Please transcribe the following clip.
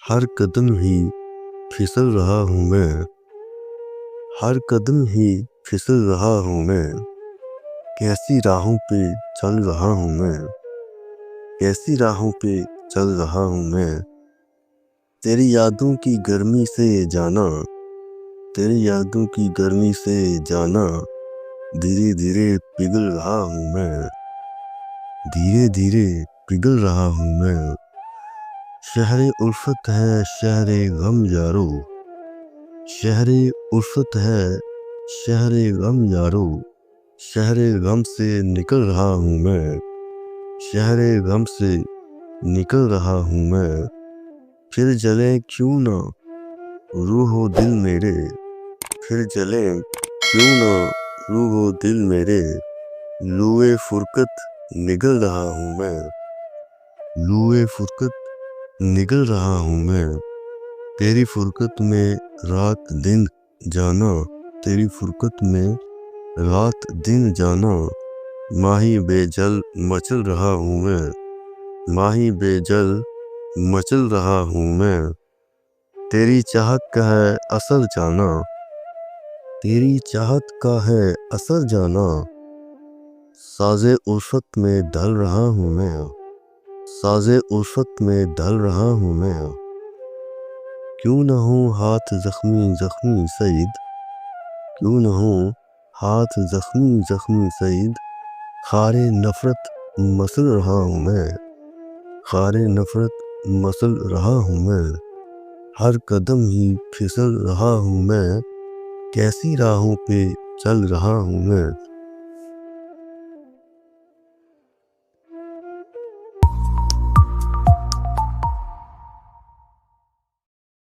हर कदम ही फिसल रहा हूँ मैं, हर कदम ही फिसल रहा हूँ मैं। कैसी राहों पे चल रहा हूँ मैं, कैसी राहों पे चल रहा हूँ मैं। तेरी यादों की गर्मी से जाना, तेरी यादों की गर्मी से जाना, धीरे धीरे पिघल रहा हूँ मैं, धीरे धीरे पिघल रहा हूँ मैं। शहरे उल्फत है शहरे गम यारो, शहरे उल्फत है शहरे गम यारो। शहरे गम से निकल रहा हूँ मैं, शहरे गम से निकल रहा हूँ मैं। फिर जले क्यों ना रूहो दिल मेरे, फिर जले क्यों ना रूहो दिल मेरे। लुए फुरकत निगल रहा हूँ मैं, लुए फुरकत निगल रहा हूँ मैं। तेरी फुरकत में रात दिन जाना, तेरी फुरकत में रात दिन जाना। माही बेजल मचल रहा हूँ मैं, माही बेजल मचल रहा हूँ मैं। तेरी चाहत का है असर जाना, तेरी चाहत का है असर जाना। साजे उल्फत में ढल रहा हूँ मैं, साजे उल्फत में ढल रहा हूँ मैं। क्यों न हूँ हाथ जख्मी जख्मी सईद, क्यों न हूँ हाथ जख्मी जख्मी सईद। खारे नफरत मसल रहा हूँ मैं, खारे नफरत मसल रहा हूँ मैं। हर कदम ही फिसल रहा हूँ मैं, कैसी राहों पे चल रहा हूँ मैं।